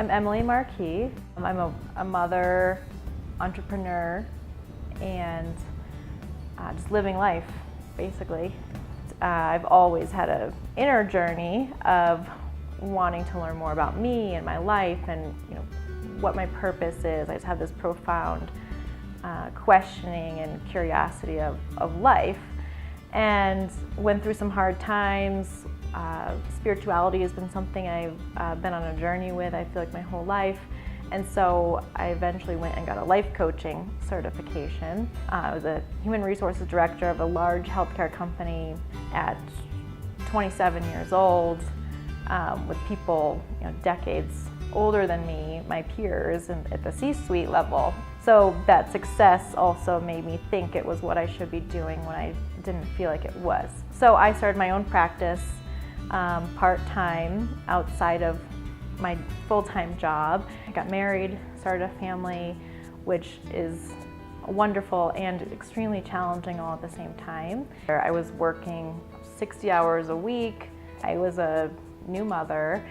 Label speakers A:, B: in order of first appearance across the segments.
A: I'm Emily Marquis. I'm a mother, entrepreneur, and just living life, basically. I've always had an inner journey of wanting to learn more about me and my life and what my purpose is. I just have this profound questioning and curiosity of life, and went through some hard times. Spirituality has been something I've been on a journey with, I feel like, my whole life. And so I eventually went and got a life coaching certification. I was a human resources director of a large healthcare company at 27 years old, with people decades older than me, my peers, and at the C-suite level. So that success also made me think it was what I should be doing when I didn't feel like it was. So I started my own practice part-time outside of my full-time job. I got married, started a family, which is wonderful and extremely challenging all at the same time. I was working 60 hours a week. I was a new mother,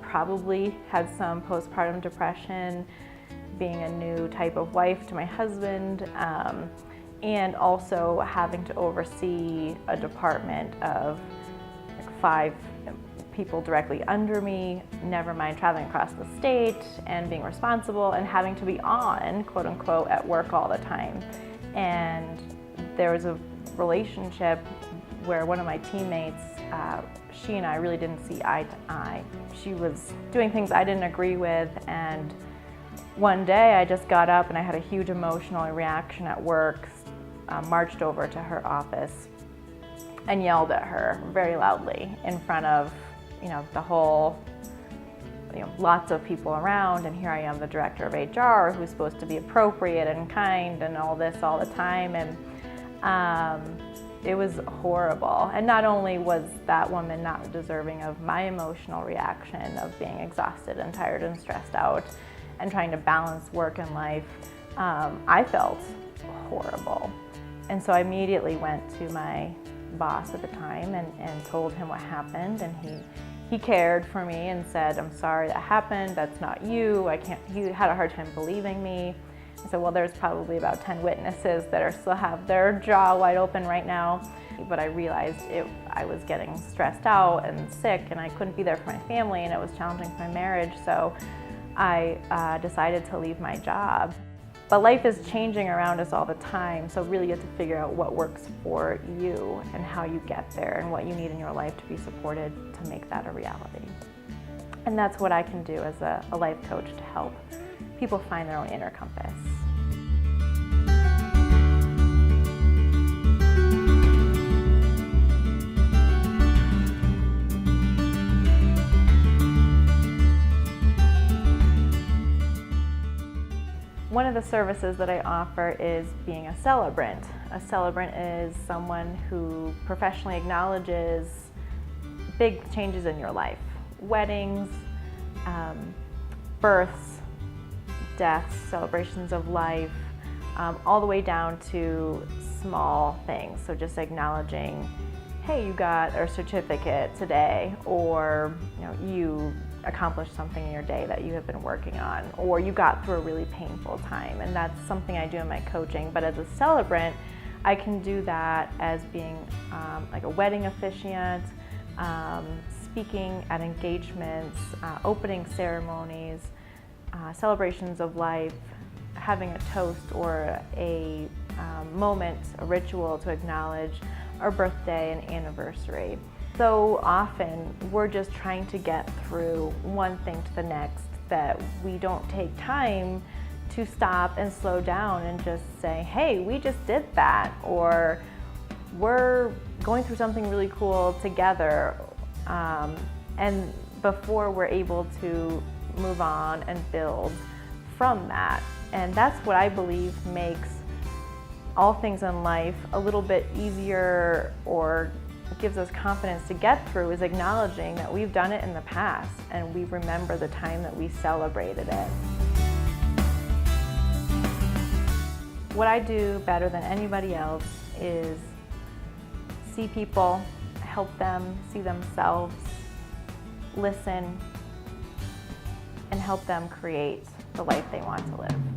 A: probably had some postpartum depression, being a new type of wife to my husband, and also having to oversee a department of 5 people directly under me, never mind traveling across the state and being responsible and having to be on, quote unquote, at work all the time. And there was a relationship where one of my teammates, she and I really didn't see eye to eye. She was doing things I didn't agree with, and one day I just got up and I had a huge emotional reaction at work, marched over to her office and yelled at her very loudly in front of the whole, lots of people around, and here I am, the director of HR, who's supposed to be appropriate and kind and all this all the time, and it was horrible. And not only was that woman not deserving of my emotional reaction of being exhausted and tired and stressed out and trying to balance work and life, I felt horrible. And so I immediately went to my boss at the time and told him what happened, and he cared for me and said, "I'm sorry that happened, that's not you, I can't." He had a hard time believing me. I said, "Well, there's probably about 10 witnesses that still have their jaw wide open right now." But I realized I was getting stressed out and sick, and I couldn't be there for my family, and it was challenging for my marriage, so I decided to leave my job. But life is changing around us all the time, so really you have to figure out what works for you and how you get there and what you need in your life to be supported to make that a reality. And that's what I can do as a life coach to help people find their own inner compass. One of the services that I offer is being a celebrant. A celebrant is someone who professionally acknowledges big changes in your life. Weddings, births, deaths, celebrations of life, all the way down to small things. So just acknowledging, hey, you got a certificate today, or you accomplished something in your day that you have been working on, or you got through a really painful time. And that's something I do in my coaching. But as a celebrant, I can do that as being like a wedding officiant, speaking at engagements, opening ceremonies, celebrations of life, having a toast or a moment, a ritual to acknowledge our birthday and anniversary. So often we're just trying to get through one thing to the next that we don't take time to stop and slow down and just say, hey, we just did that, or we're going through something really cool together, and before we're able to move on and build from that. And that's what I believe makes all things in life a little bit easier, or gives us confidence to get through, is acknowledging that we've done it in the past and we remember the time that we celebrated it. What I do better than anybody else is see people, help them see themselves, listen, help them create the life they want to live.